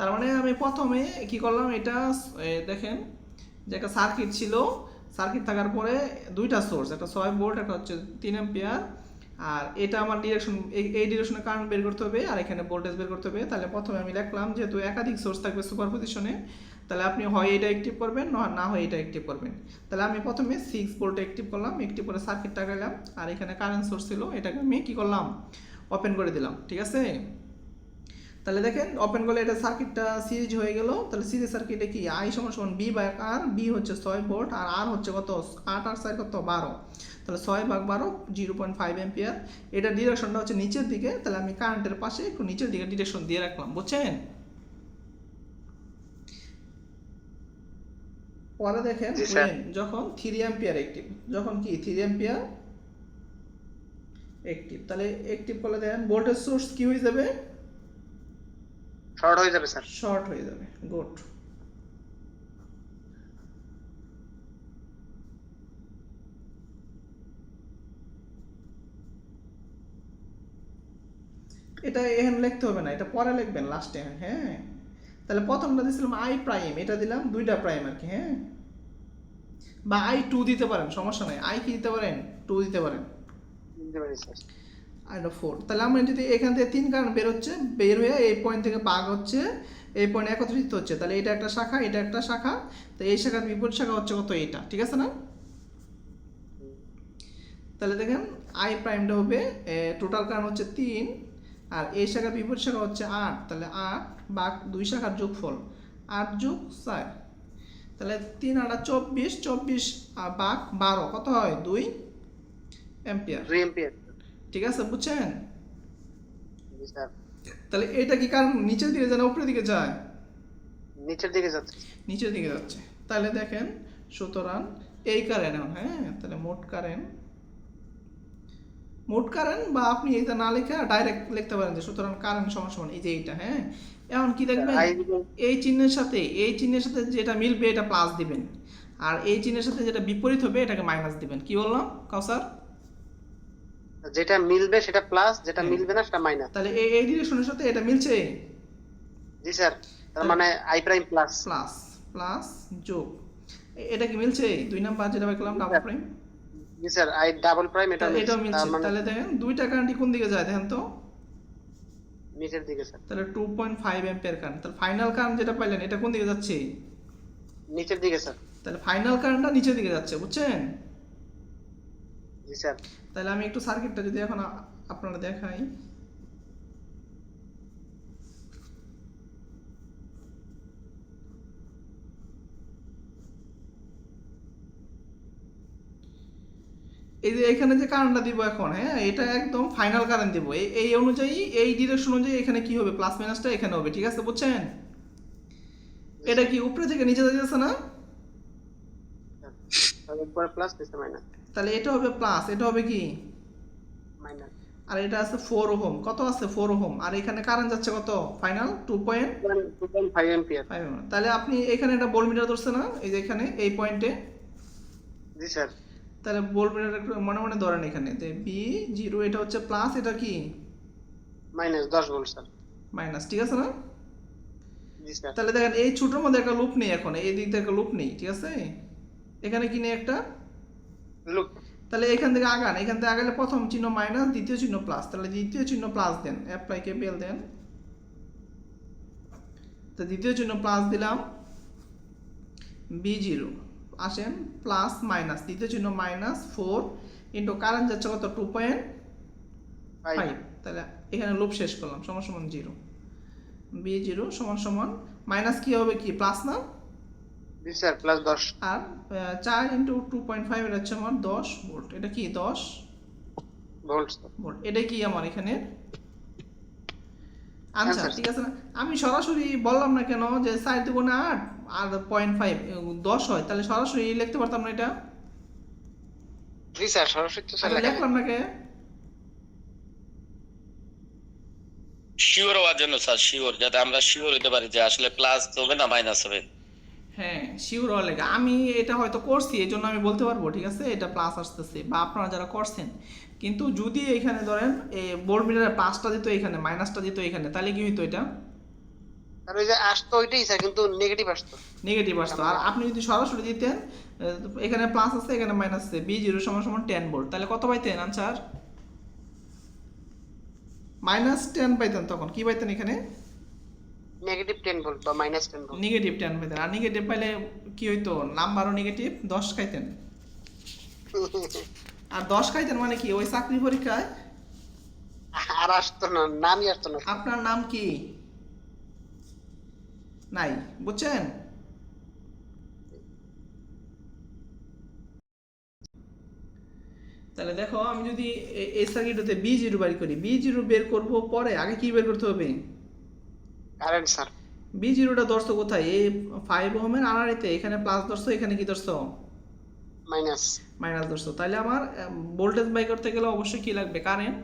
তার মানে আমি প্রথমে কি করলাম, এটা দেখেন যে একটা সার্কিট ছিল, সার্কিট থাকার পরে দুইটা সোর্স, একটা 6 ভোল্ট, একটা হচ্ছে 3 অ্যাম্পিয়ার। আর এটা আমার ডিরেকশন, এই ডিরেকশনে কারেন্ট বের করতে হবে, আর এখানে ভোল্টেজ বের করতে হবে। তাহলে প্রথমে আমি লিখলাম যেহেতু একাধিক সোর্স থাকবে সুপারপজিশনে, তাহলে আপনি হয় এটা অ্যাক্টিভ করবেন, না হয় এটা অ্যাক্টিভ করবেন। তাহলে আমি প্রথমে 6 ভোল্ট অ্যাক্টিভ করলাম, অ্যাক্টিভ করে সার্কিট টাকাইলাম, আর এখানে কারেন্ট সোর্স ছিল, এটাকে আমি কি করলাম, ওপেন করে দিলাম। ঠিক আছে, তাহলে দেখেন ওপেন করলে এটা সার্কিটটা সিরিজ হয়ে গেল। তাহলে সিরিজ সার্কিটে কি আই সমান সমান বি বাই আর, বি হচ্ছে 6 ভোল্ট আর আর হচ্ছে কত 8 আর 4 কত 12, তাহলে 6/12 0.5 অ্যাম্পিয়ার। এটা ডিরেকশনটা হচ্ছে নিচের দিকে, তাহলে আমি কারেন্টের পাশে একটু নিচের দিকে ডিরেকশন দিয়ে রাখলাম, বুঝছেন? পরে দেখেন যখন 3 অ্যাম্পিয়ার অ্যাক্টিভ, যখন কি 3 অ্যাম্পিয়ার অ্যাক্টিভ, তাহলে অ্যাক্টিভ করলে দেখেন ভোল্টেজ সোর্স কি হয়ে যাবে, শর্ট হয়ে যাবে স্যার, শর্ট হয়ে যাবে। গুড। এটা এখানে লিখতে হবে না, এটা পরে লিখবেন লাস্টে। হ্যাঁ, তাহলে প্রথমটা দিয়েছিলাম আই প্রাইম, এটা দিলাম দুইটা প্রাইম আর কি। হ্যাঁ, বা I2 দিতে পারেন, সমস্যা নাই। আই কি দিতে পারেন, 2 দিতে পারেন। বুঝতে পারি স্যার। আর 4, তাহলে আমরা যদি এখান থেকে 3 কারেন্ট বের হচ্ছে, বের হয়ে এই পয়েন্ট থেকে ভাগ হচ্ছে, এই পয়েন্ট একত্রিত হচ্ছে, তাহলে এটা একটা শাখা, এটা একটা শাখা, তো এই শাখার বিপরীত শাখা হচ্ছে কত, এইটা। ঠিক আছে না? তাহলে দেখেন আই প্রাইমটা হবে, টোটাল কারেন্ট হচ্ছে 3, আর এই শাখার বিপরীত শাখা হচ্ছে 8, তাহলে 8 ভাগ 2 শাখার যোগফল 8 যোগ 4, তাহলে 3 8 24, 24 ভাগ 12 কত হয়, 2 অ্যাম্পিয়ার। 2 অ্যাম্পিয়ার। ঠিক আছে, বুঝছেন? জি স্যার। তাহলে এটা কি কারণ নিচের দিকে যায় না উপরের দিকে যায়? নিচের দিকে যাচ্ছে। নিচের দিকে যাচ্ছে। তাহলে দেখেন সুতরাং এই কারেন্ট এখন, হ্যাঁ, তাহলে মোট কারেন্ট বা আপনি এটা না লিখে ডাইরেক্ট লিখতে পারেন যে সুতরাং কারেন্ট সমান সমান এই যে এইটা। হ্যাঁ, এখন কি দেখবেন, এই চিহ্নের সাথে যেটা মিলবে এটা প্লাস দিবেন, আর এই চিহ্নের সাথে যেটা বিপরীত হবে এটাকে মাইনাস দিবেন। কি বললাম কাউসার? যেটা মিলবে সেটা প্লাস, যেটা মিলবে না সেটা মাইনাস। তাহলে এই ডিরেকশনের সাথে এটা মিলছে। জি স্যার, তার মানে I prime plus plus plus যোগ, এটা কি মিলছে? 2 নাম্বার যেটা লিখলাম double prime. G sir, I double prime এটা এটাও মিলছে। তাহলে দেখেন দুইটা কারেন্টই কোন দিকে যায় দেখেন তো, নিচের দিকে স্যার। তাহলে 2.5 অ্যাম্পিয়ার কারেন্ট। তাহলে ফাইনাল কারেন্ট যেটা পাইলেন এটা কোন দিকে যাচ্ছে, নিচের দিকে স্যার। তাহলে ফাইনাল কারেন্টটা নিচের দিকে যাচ্ছে, বুঝছেন? জি স্যার। তাহলে আমি একটু সার্কিটটা যদি এখন আপনারা দেখাই, এই যে এখানে যে কারেন্টটা দিব এখন, হ্যাঁ, এটা একদম ফাইনাল কারেন্ট দিব। এই অনুযায়ী, এই ডিরেকশন অনুযায়ী এখানে কি হবে, প্লাস মাইনাসটা এখানে হবে। ঠিক আছে, বুঝছেন? এটা কি উপরে থেকে নিচে যাচ্ছে না? উপরে প্লাস নিচে মাইনাস। তাহলে এটা হবে প্লাস, এটা হবে কি মাইনাস। আর এটা আছে 4 ওহম, কত আছে 4 ওহম, আর এখানে কারেন্ট যাচ্ছে কত ফাইনাল 2.5 অ্যাম্পিয়ার। 2.5 ওহম। তাহলে আপনি এখানে একটা ভোল্টমিটার ধরছে না, এই যে এখানে এই পয়েন্টে। জি স্যার। তাহলে ভোল্টমিটার একটু মনে মনে ধরেন এখানে যে B0, এটা হচ্ছে প্লাস, এটা কি মাইনাস 10 ভোল্ট স্যার। মাইনাস। ঠিক আছে না? জি স্যার। তাহলে দেখেন এই ছোটোর মধ্যে একটা লুপ নেই, এখন এই দিক থেকে একটা লুপ নেই। ঠিক আছে, এখানে কি নেই একটা লুপ। তাহলে এখান থেকে আগান, এখান থেকে আগালে প্রথম চিহ্ন মাইনাস, দ্বিতীয় চিহ্ন প্লাস, তাহলে দ্বিতীয় চিহ্ন প্লাস দেন, অ্যাপ্লাই কেপিএল দেন। তো দ্বিতীয় চিহ্ন প্লাস দিলাম, B0 আসেন প্লাস মাইনাস, দ্বিতীয় চিহ্ন মাইনাস 4 ইন্টু কারেন্ট যাচ্ছে কত 2.5, তাহলে এখানে লুপ শেষ করলাম, সমান সমান 0। B0 সমান সমান মাইনাস কি হবে, কি প্লাস না? জি স্যার, প্লাস 10। আর 4 ইন্টু 2.5 এটা হচ্ছে আমার 10 ভোল্ট। এটা কি 10 ভোল্ট। এটা কি আমার এখানে আনসার। ঠিক আছে না? আমি সরাসরি বললাম না কেন যে 4 দুগুণে 8 আর 0.5 10 হয়, তাহলে সরাসরি লিখতে পারতাম না এটা? জি স্যার, সরাসরি তো স্যার লিখলাম না কে? শিওর হওয়ার জন্য স্যার, শিওর, যাতে আমরা শিওর হতে পারি যে আসলে প্লাস হবে না মাইনাস হবে। হ্যাঁ, শিওর হওয়ার লেগে আমি এটা হয়তো করছি, এই জন্য আমি বলতে পারবো ঠিক আছে এটা প্লাস আসতেছে, বা আপনারা যারা করছেন। কিন্তু যদি এখানে ধরেন ভোল্ট মিটারের প্লাসটা দিত এখানে, মাইনাসটা দিত এখানে, তাহলে কি হইতো এটা? আর ওই যে আসতো ওইটাই স্যার, কিন্তু নেগেটিভ আসতো। নেগেটিভ আসতো। আর আপনি যদি সরাসরি দিতেন এখানে প্লাস আছে এখানে মাইনাস আছে, বি জিরো সমান সমান 10 ভোল্ট, তাহলে কত পাইতেন আনসার? -10 পাইতেন। তখন কি পাইতেন এখানে? নেগেটিভ 10 ভোল্ট বা -10 ভোল্ট। নেগেটিভ 10 পাইতেন। আর নেগেটিভ পাইলে কি হইতো? নাম্বারও নেগেটিভ, 10 খাইতেন। আর 10 খাইতেন মানে কি, ওই চাকরি পরীক্ষায় আর আসতো না, নামই আসতো না। আপনার নাম কি নাই, বুঝছেন? তাহলে দেখো আমি যদি এই সার্কিটটাতে বি জিরো বের করি, বি জিরো বের করবো পরে আগে কি বের করতে হবে? Current sir. বি জিরোটা ধরছো কোথায়? এই 5 ওহমের আড়াআড়িতে, এখানে প্লাস ধরছো, এখানে কি ধরছো? মাইনাস। মাইনাস ধরছো। তাহলে আমার ভোল্টেজ বাই করতে গেলে অবশ্যই কি লাগবে? কারেন্ট।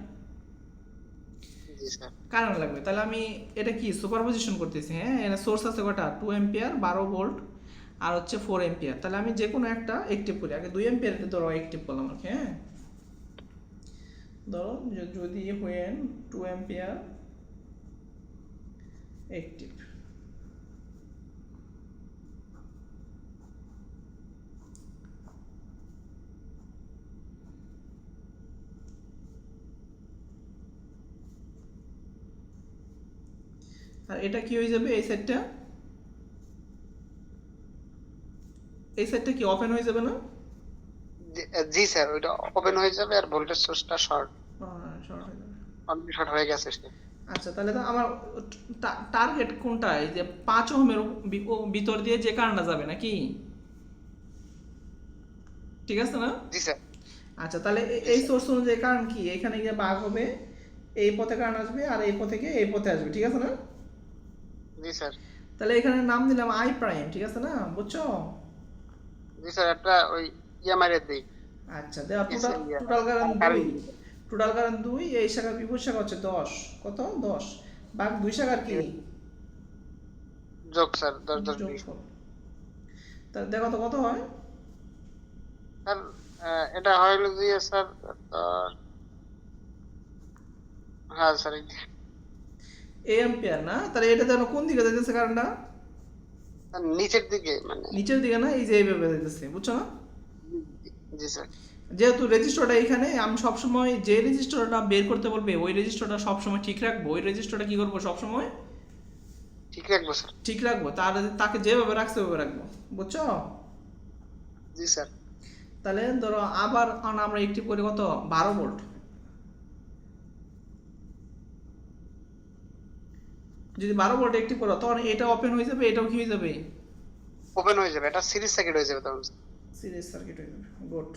জি স্যার। কারেন্ট লাগবে। তাহলে আমি এটা কি সুপারপজিশন করতেছি, হ্যাঁ? এখানে সোর্স আছে কটা? 2 এম্পিয়ার, 12 ভোল্ট, আর হচ্ছে 4 এম্পিয়ার। তাহলে আমি যে কোনো একটা অ্যাক্টিভ করি। আগে 2 এম্পিয়ার এটা ধরো অ্যাক্টিভ করলাম, ওকে? হ্যাঁ, ধরো যদি হোয়েন 2 এম্পিয়ার অ্যাক্টিভ, আর এটা কি হয়ে যাবে? এই সাইডটা, এই সাইডটা কি ওপেন হয়ে যাবে না? জি স্যার, ওইটা ওপেন হয়ে যাবে আর ভোল্টেজ সোর্সটা শর্ট, শর্ট হয়ে যাবে। অলরেডি শর্ট হয়ে গেছে সে। আচ্ছা, তাহলে তো আমার টার্গেট কোনটা? এই যে 5 ওহমের ভিতর দিয়ে যে কারেন্টটা যাবে নাকি? ঠিক আছে না? জি স্যার। আচ্ছা, তাহলে এই সোর্স অনুযায়ী কারেন্ট কি এখানে গিয়ে ভাগ হবে, এই পথে কারেন্ট আসবে আর এই পথে গিয়ে এই পথে আসবে, ঠিক আছে না? জি স্যার। তাহলে এখানে নাম দিলাম আই প্রাইম, ঠিক আছে না? বুঝছো? জি স্যার, একটা ওই ইএমআই দেই। আচ্ছা, দেওয়া total SL total current 2, current total current 2, এই শাখার বিপরীত শাখা হচ্ছে 10, কত? 10 ভাগ 2 শাখার কি যোগ স্যার, 10 10 20। যোগফল। তাহলে দেখো তো কত হয়? স্যার এটা হইল যে স্যার, হ্যাঁ স্যার এ এম্পিয়ার না? তাহলে এটা যেন কোন দিকে যাইতেছে কারেন্টটা? নিচের দিকে মানে। নিচের দিকে না? এই যে এইভাবে যাইতেছে, বুঝছো না? জি স্যার। যেহেতু রেজিস্টারটা এখানে, আমি সবসময় যে রেজিস্টারটা বের করতে বলবে ওই রেজিস্টারটা সবসময় ঠিক রাখবো। ওই রেজিস্টারটা কি করবো? সবসময় ঠিক রাখবো স্যার। ঠিক রাখবো। তার তাকে যেভাবে রাখছে ওইভাবে রাখবো, বুঝছো? জি স্যার। তাহলে ধরো আবার আমরা একটিভ করি কত? 12 ভোল্ট। যদি 12 ভোল্ট একটিভ করো তখন এটা ওপেন হয়ে যাবে, এটাও কি হয়ে যাবে? ওপেন হয়ে যাবে, এটা সিরিজ সার্কিট হয়ে যাবে তখন। সিরিজ সার্কিট হয়ে যাবে। গুড।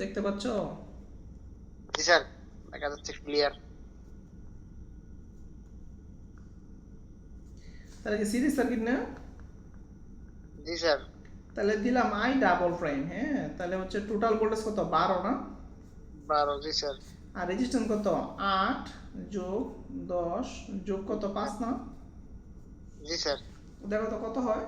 দেখতে পাচ্ছো? জি স্যার, দেখা যাচ্ছে ক্লিয়ার। তাহলে কি সিরিজ সার্কিট না? জি স্যার। তাহলে দিলাম আই ডাবল প্রাইম, হ্যাঁ? তাহলে হচ্ছে টোটাল ভোল্টেজ কত? 12 না? 12। জি স্যার। আর রেজিস্ট্যান্স কত? 8 যোগ 10 যোগ কত? 5 না? জি স্যার। দেখো তো কত হয়?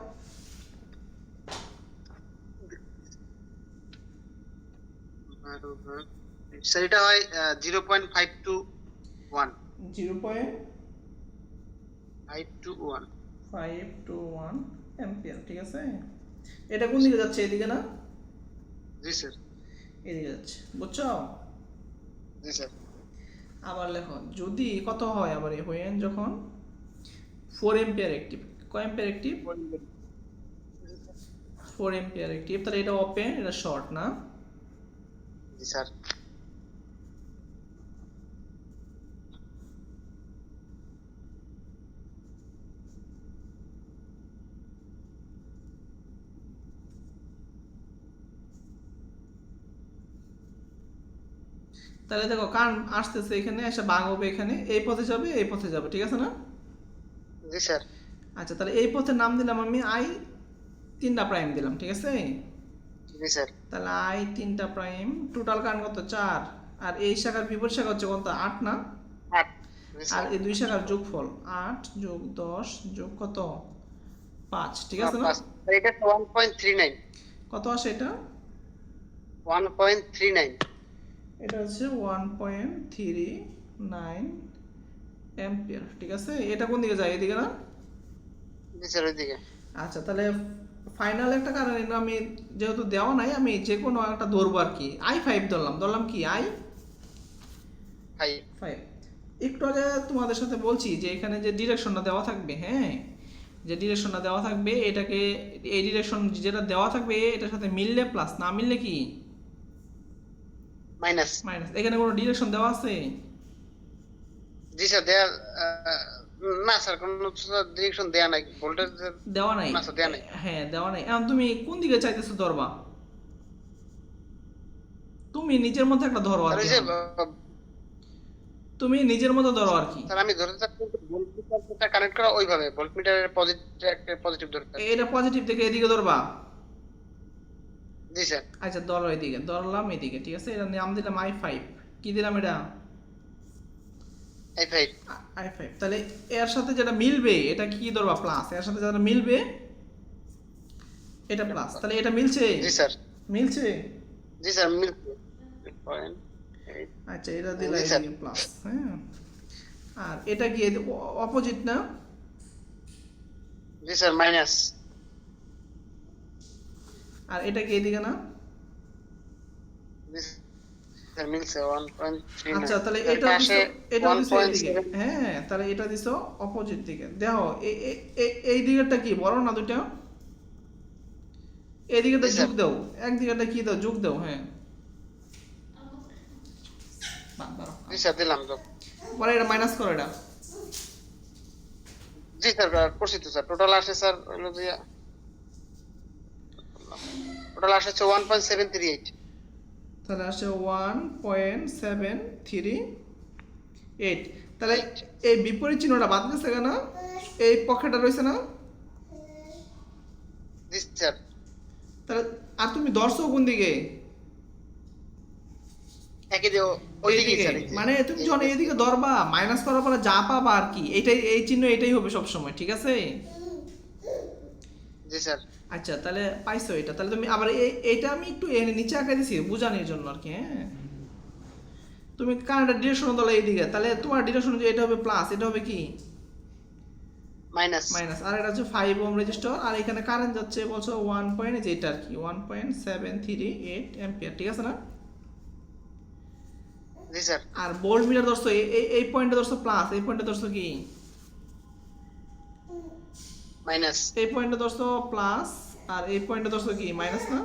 স্যার এটা হয় 0.521। 0.521 521 অ্যাম্পিয়ার, ঠিক আছে? এটা কোন দিকে যাচ্ছে? এদিকে না? জি স্যার। এদিকে যাচ্ছে, বুঝছো? জি স্যার। আবার লেখো যদি কত হয় আবার এই হোয়েন যখন 4 এম্পিয়ার অ্যাক্টিভ, কয় এম্পিয়ার অ্যাক্টিভ? 4 ampere active. তাহলে এটা ওপেন, এটা শর্ট না? জি স্যার। তাহলে দেখো কারেন্ট আসতেছে এখানে, এসে ভাগ হবে এখানে, এই পথে যাবে এই পথে যাবে, ঠিক আছে না? জি স্যার। আচ্ছা, তাহলে এই পথের নাম দিলাম আমি আই 3টা প্রাইম দিলাম, ঠিক আছে? জি স্যার। তাহলে আই 3টা প্রাইম, টোটাল কারেন্ট কত? 4। আর এই শাখার বিপরীত শাখা হচ্ছে কত? 8 না? 8। জি আর স্যার। এই দুই শাখার যোগফল 8 যোগ 10 যোগ কত? 5, ঠিক আছে না? এটা 1.39। কত আসে এটা? 1.39। এটা হচ্ছে 1.39 অ্যাম্পিয়ার, ঠিক আছে। এটা কোন দিকে যায়, এদিকে না? জি স্যার ওইদিকে। আচ্ছা, তাহলে ফাইনাল একটা কারেন্ট আমি যেহেতু দেওয়া নাই, আমি যে কোনো একটা ধরবো আর কি। i5 ধরলাম কি হাই। i5। একটু আগে তোমাদের সাথে বলছি যে এখানে যে ডিরেকশনটা দেওয়া থাকবে, হ্যাঁ, যে ডিরেকশনটা দেওয়া থাকবে এটাকে, এই ডিরেকশন যেটা দেওয়া থাকবে এটার সাথে মিললে প্লাস, না মিললে কি মাইনাস। মাইনাস। এখানে কোনো ডিরেকশন দেওয়া আছে? জি স্যার দেয়া না স্যার, কোনো ডিরেকশন দেয়া নাই, ভোল্টেজ দেওয়া নাই। না স্যার দেয়া নাই। হ্যাঁ, দেওয়া নাই। এখন তুমি কোন দিকে চাইতেছো ধরবা? তুমি নিজের মধ্যে একটা ধরো আর স্যার কি। ওই যে তুমি নিজের মতো ধরো আর কি। স্যার আমি ধরে থাকতে ভোল্টমিটারটা কানেক্ট করা ওইভাবে, ভোল্টমিটারের পজিটিভ ধরে থাকতে। এটা পজিটিভ থেকে এদিকে ধরবা। জি স্যার। আচ্ছা, ধরো এদিকে, ধরলাম এদিকে, ঠিক আছে। এটা নাম দিলাম i5। কি দিলাম এটা? এই ভাই। i5। তাহলে এর সাথে যেটা মিলবে এটা কি ধরবা? প্লাস। এর সাথে যেটা মিলবে এটা প্লাস। তাহলে এটা মিলছে? জি স্যার। মিলছে। জি স্যার মিলছে। 8.8। আচ্ছা, এটা দিলাম জি স্যার। এদিকে প্লাস, হ্যাঁ। আর এটা কি অপোজিট না? জি স্যার মাইনাস। আর এটা কি এদিকে না? জি স্যার মিলছে 1.39। আচ্ছা, তাহলে স্যার এটা পাশে এটা দিছো এদিকে, 1.7। হ্যাঁ। তাহলে এটা দিছো অপোজিট দিকে। দেখো এই দিকেরটা কি বড় না দুইটা? এই দিকেরটা জি, স্যার। যোগ দাও, এক দিকেরটা কি দাও, যোগ দাও, হ্যাঁ। জি স্যার দিলাম তো। পরে এটা মাইনাস করো এটা। জি স্যার করছি তো স্যার। টোটাল আসে স্যার হলো যে টোটাল আসে হচ্ছে 1.738। তাহলে আসে 1.738। তাহলে এই বিপরীত চিহ্নটা বাদ গেছে কেন? এই পক্ষেটা রয়েছে না? জি স্যার। তাহলে আর তুমি ধরছো কোন দিকে? একই যে ওইদিকে এইদিকে। স্যার। মানে তুমি যখন এইদিকে ধরবা মাইনাস করার পরে যা পাবা আর কি, এটাই, এই চিহ্ন এটাই হবে সব সময়, ঠিক আছে। জি স্যার। আচ্ছা, তাহলে পাইছো এটা। তাহলে তুমি আবার এইটা আমি একটু এনে নিচে আঁকা দিছি বোঝানোর জন্য আর কি, হ্যাঁ। তুমি কারেন্টের ডিরেকশন দলে এইদিকে, তাহলে তোমার ডিরেকশন যে এটা হবে প্লাস, এটা হবে কি মাইনাস। মাইনাস। আর এটা হচ্ছে 5 ওহম রেজিস্টার। আর এখানে কারেন্ট যাচ্ছে বলছো 1 পয়েন্ট, যেটা আর কি 1.738 অ্যাম্পিয়ার, ঠিক আছে না? জি স্যার। আর ভোল্ট মিটার ধরছো এই পয়েন্টে ধরছো প্লাস, এই পয়েন্টে ধরছো কি মাইনাস। এই পয়েন্টে ধরছো প্লাস, আর এই পয়েন্টে ধরছো কি মাইনাস, না?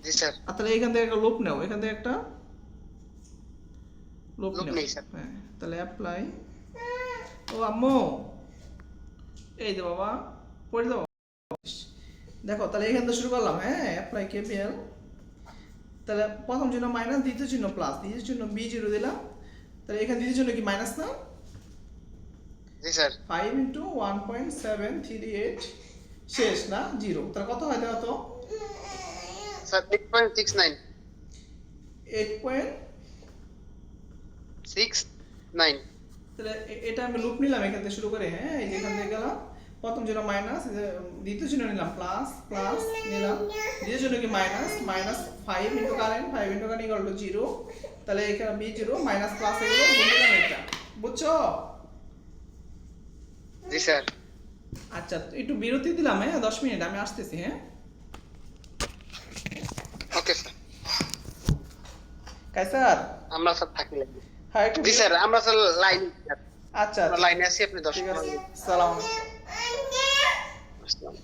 জি স্যার। আর তাহলে এখান থেকে একটা লুপ নাও, এখান থেকে একটা লুপ লুপ নাও, নেই স্যার। হ্যাঁ। তাহলে অ্যাপ্লাই। ও আম্মু, এই যে বাবা, পড়ে দাও। দেখো, তাহলে এখান থেকে শুরু করলাম, হ্যাঁ। Apply KPL. তাহলে প্রথম চিহ্ন মাইনাস, দ্বিতীয় চিহ্ন প্লাস, দ্বিতীয় চিহ্ন B0 দিলাম। তাহলে এখানে দ্বিতীয় চিহ্ন কি মাইনাস, না? জি স্যার। 5 ইন্টু 1.738 শেষ, না? 0। তাহলে কত হয় দেখো তো? স্যার 8.69। 8.69। তাহলে এটা আমি লুপ নিলাম এখান থেকে শুরু করে, হ্যাঁ। এই যে এখান থেকে গেলাম, প্রথম চিহ্ন মাইনাস, দ্বিতীয় চিহ্ন নিলাম প্লাস, প্লাস নিলাম, দ্বিতীয় চিহ্ন কি minus, minus 5 into current, 5 into current equal to 0। তাহলে এখানে B0 মাইনাস প্লাস এগুলো গুণ দিলাম এটা, বুঝছো? জি স্যার। আচ্ছা, একটু বিরতি দিলাম, হ্যাঁ, 10 মিনিট, আমি আসতেছি, হ্যাঁ। Okay sir. কাইসার, আমরা স্যার থাকি লাগবে। হ্যাঁ, একটু জি স্যার আমরা স্যার লাইন আচ্ছা, লাইনে আছি, আপনি 10 ঠিক আছে। মিনিট। সালাম। আসসালাম।